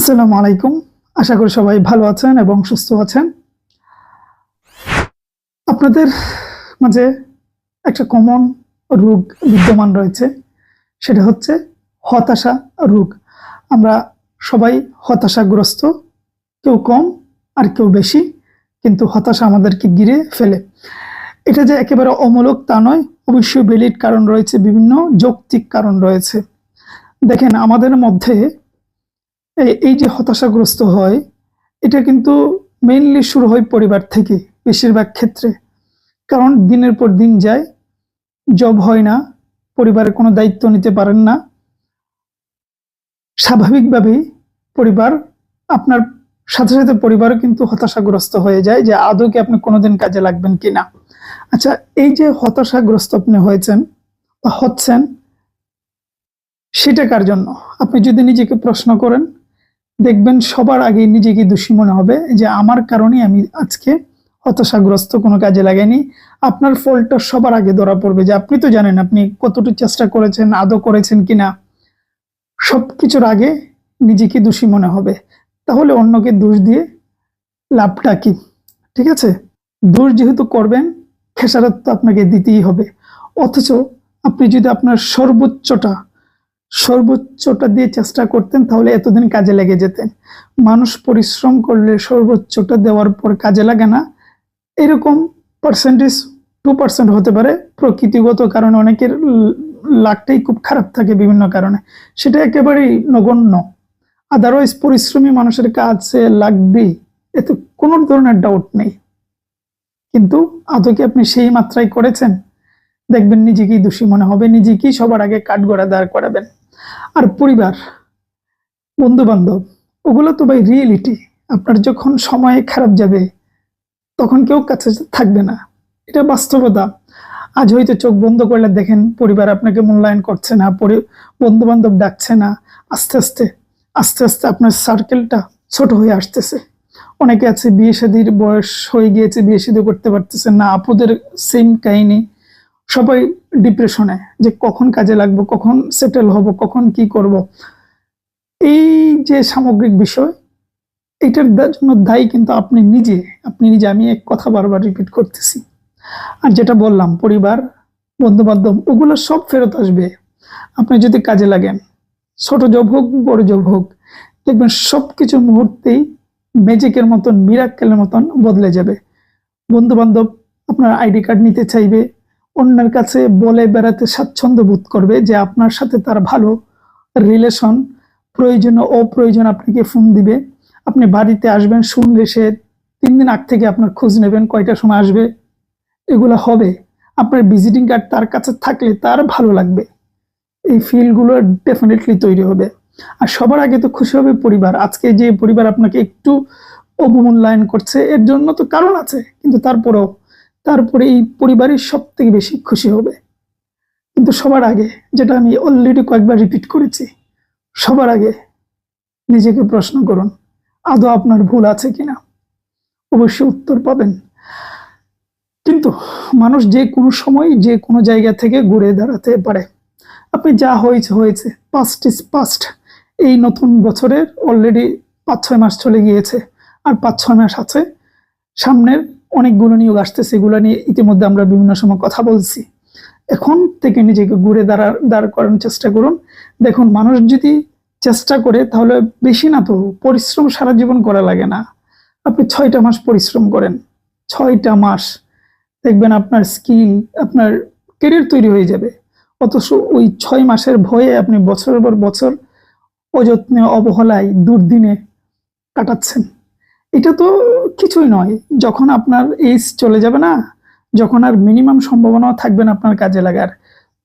আসসালামু আলাইকুম। আশা করি সবাই ভালো আছেন এবং সুস্থ আছেন। আপনাদের মাঝে একটা কমন রোগ বিদ্যমান রয়েছে, সেটা হচ্ছে হতাশা রোগ। আমরা সবাই হতাশাগ্রস্ত, কেউ কম আর কেউ বেশি, কিন্তু হতাশা আমাদেরকে ঘিরে ফেলে। এটা যে একেবারে অমূলক তা নয়, অবশ্যই ভ্যালিড কারণ রয়েছে, বিভিন্ন যৌক্তিক কারণ রয়েছে। দেখেন, আমাদের মধ্যে এই যে হতাশাগ্রস্ত হয়, এটা কিন্তু মেইনলি শুরু হয় পরিবার থেকে বেশিরভাগ ক্ষেত্রে। কারণ দিনের পর দিন যায়, জব হয় না, পরিবারের কোনো দায়িত্ব নিতে পারেন না। স্বাভাবিকভাবেই পরিবার আপনার সাথে সাথে পরিবারও কিন্তু হতাশাগ্রস্ত হয়ে যায় যে আদৌ কি আপনি কোনোদিন কাজে লাগবেন কিনা। আচ্ছা, এই যে হতাশাগ্রস্ত আপনি হয়েছেন বা হচ্ছেন, সেটা কার জন্য? আপনি যদি নিজেকে প্রশ্ন করেন, দেখবেন সবার আগে নিজেকে দোষী মনে হবে যে আমার কারণে আমি আজকে হতাশাগ্রস্ত, কোনো কাজে লাগেনি। আপনার ফলটা সবার আগে ধরা পড়বে যে আপনি তো জানেন আপনি কতটুকু চেষ্টা করেছেন, আদৌ করেছেন কিনা। সবকিছুর আগে নিজেকে দোষী মনে হবে। তাহলে অন্যকে দোষ দিয়ে লাভটা কি? ঠিক আছে, দোষ যেহেতু করবেন, খেসারত তো আপনাকে দিতেই হবে। অথচ আপনি যদি আপনার সর্বোচ্চটা দিয়ে চেষ্টা করতেন, তাহলে এতদিন কাজে লেগে যেতেন। মানুষ পরিশ্রম করলে সর্বোচ্চটা দেওয়ার পর কাজে লাগে না, এরকম পার্সেন্টেজ 2% হতে পারে। প্রকৃতিগত কারণে অনেকের লাকটাই খুব খারাপ থাকে বিভিন্ন কারণে, সেটা একেবারেই নগণ্য। আদারওয়াইজ পরিশ্রমী মানুষের কাছে লাগবেই, এতে কোনো ধরনের ডাউট নেই। কিন্তু আদৌ কি আপনি সেই মাত্রায় করেছেন? দেখবেন নিজেকেই দোষী মনে হবে, নিজেকেই সবার আগে কাঠগড়া দাঁড় করাবেন। আর পরিবার, বন্ধু বান্ধব, ওগুলো তো ভাই রিয়েলিটি। আপনার যখন সময় খারাপ যাবে, তখন কেউ কাছে থাকবে না, এটা বাস্তবতা। আজ হয়তো চোখ বন্ধ করলে দেখেন পরিবার আপনাকে মূল্যায়ন করছে না, বন্ধু বান্ধব ডাকছে না। আস্তে আস্তে আস্তে আস্তে আপনার সার্কেলটা ছোট হয়ে আসতেছে। অনেকে আছে বিয়ে শাদীর বয়স হয়ে গিয়েছে, বিয়ে শাদী করতে পারতেছেন না। আপুদের সেম কাহিনী, সবাই ডিপ্রেশনে যে কখন কাজে লাগবো, কখন সেটেল হব, কখন কি করব। এই যে সামগ্রিক বিষয়, এটার জন্য দায়ী কিন্তু আপনি নিজে। আমি এক কথা বারবার রিপিট করতেছি। আর যেটা বললাম, পরিবার, বন্ধু বান্ধব, ওগুলো সব ফেরত আসবে আপনি যদি কাজে লাগেন। ছোট জব হোক, বড় জব হোক, দেখবেন সবকিছু মুহূর্তেই ম্যাজিকের মতন, মিরাক্কেলের মতন বদলে যাবে। বন্ধু বান্ধব আপনার আইডি কার্ড নিতে চাইবে, অন্যের কাছে বলে বেড়াতে স্বাচ্ছন্দ্য বোধ করবে যে আপনার সাথে তার ভালো রিলেশন। প্রয়োজনে অপ্রয়োজন আপনাকে ফোন দিবে। আপনি বাড়িতে আসবেন, শুনলে সে 3 দিন আগ থেকে আপনার খোঁজ নেবেন, কয়টার সময় আসবে। এগুলো হবে। আপনার ভিজিটিং কার্ড তার কাছে থাকলে তার ভালো লাগবে। এই ফিলগুলো ডেফিনেটলি তৈরি হবে। আর সবার আগে তো খুশি হবে পরিবার। আজকে যে পরিবার আপনাকে একটু অবমূল্যায়ন করছে, এর জন্য তো কারণ আছে, কিন্তু তারপরে এই পরিবারই সব থেকে বেশি খুশি হবে। কিন্তু সবার আগে, যেটা আমি অলরেডি কয়েকবার রিপিট করেছি, সবার আগে নিজেকে প্রশ্ন করুন, আদৌ আপনার ভুল আছে কিনা। অবশ্যই উত্তর পাবেন। কিন্তু মানুষ যে কোনো সময় যে কোনো জায়গা থেকে ঘুরে দাঁড়াতে পারে। আপনি যা হয়েছে হয়েছে, পাস্ট ইজ পাস্ট। এই নতুন বছরের অলরেডি 5-6 মাস চলে গিয়েছে, আর 5-6 মাস আছে। সামনের অনেকগুলো নিয়োগ আসতেছে, এগুলো নিয়ে ইতিমধ্যে আমরা বিভিন্ন সময় কথা বলছি। এখন থেকে নিজেকে ঘুরে দাঁড় করানোর চেষ্টা করুন। দেখুন, মানুষ যদি চেষ্টা করে, তাহলে বেশি না তো পরিশ্রম সারা জীবন করা লাগে না। আপনি 6টা মাস পরিশ্রম করেন, 6টা মাস, দেখবেন আপনার স্কিল, আপনার ক্যারিয়ার তৈরি হয়ে যাবে। অথচ ওই 6 মাসের ভয়ে আপনি বছরের পর বছর অযত্নে, অবহেলায়, দুর্দিনে কাটাচ্ছেন। এটা তো কিছুই নয়। যখন আপনার এজ চলে যাবে না, যখন আর মিনিমাম সম্ভাবনাও থাকবে না আপনার কাজে লাগার,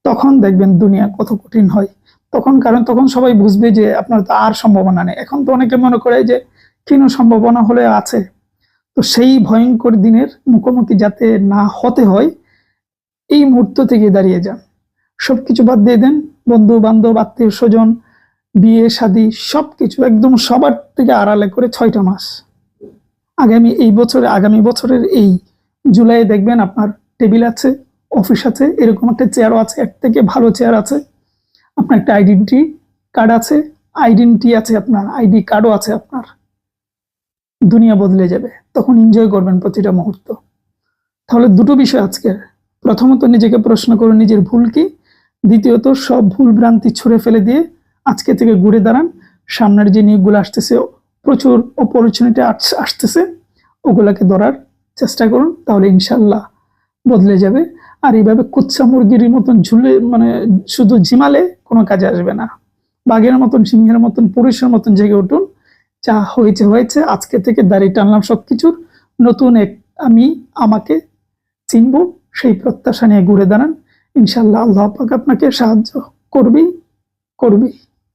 তখন দেখবেন দুনিয়া কত কঠিন হয়। তখন সবাই বুঝবে যে আপনার তো আর সম্ভাবনা নেই। এখন তো অনেকে মনে করে যে ক্ষীণ সম্ভাবনা হলে আছে। তো সেই ভয়ঙ্কর দিনের মুখোমুখি যাতে না হতে হয়, এই মুহূর্ত থেকে দাঁড়িয়ে যান। সবকিছু বাদ দিয়ে দেন, বন্ধু বান্ধব, আত্মীয় স্বজন, বিয়ে শাদী, সবকিছু একদম সবার থেকে আড়ালে করে 6টা মাস। আগামী বছরের এই জুলাইয়ে দেখবেন আপনার টেবিল আছে, অফিস আছে, এরকম একটা চেয়ারও আছে, এর থেকে ভালো চেয়ার আছে, আপনার একটা আইডেন্টি কার্ড আছে, আইডেন্টি আছে, আপনার আইডি কার্ডও আছে আপনার। দুনিয়া বদলে যাবে, তখন এনজয় করবেন প্রতিটা মুহূর্ত। তাহলে দুটো বিষয় আজকের, প্রথমত নিজেকে প্রশ্ন করুন নিজের ভুল কি, দ্বিতীয়ত সব ভুল ভ্রান্তি ছুঁড়ে ফেলে দিয়ে আজকে থেকে ঘুরে দাঁড়ান। সামনের যে নিয়োগগুলো আসতেছে, প্রচুর অপরচুনিটি আসতেছে, ওগুলাকে ধরার চেষ্টা করুন, তাহলে ইনশাল্লাহ বদলে যাবে। আর এইভাবে কুচ্ছা মুরগির মতন ঝুলে, মানে শুধু ঝিমালে কোনো কাজে আসবে না। বাঘের মতন, সিংহের মতন, পুরুষের মতন জেগে উঠুন। যা হয়েছে হয়েছে, আজকে থেকে দাড়ি টানলাম সবকিছুর, নতুন এক আমি আমাকে চিনব, সেই প্রত্যাশা নিয়ে ঘুরে দাঁড়ান। ইনশাল্লাহ আল্লাহ পাক আপনাকে সাহায্য করবেই করবেই।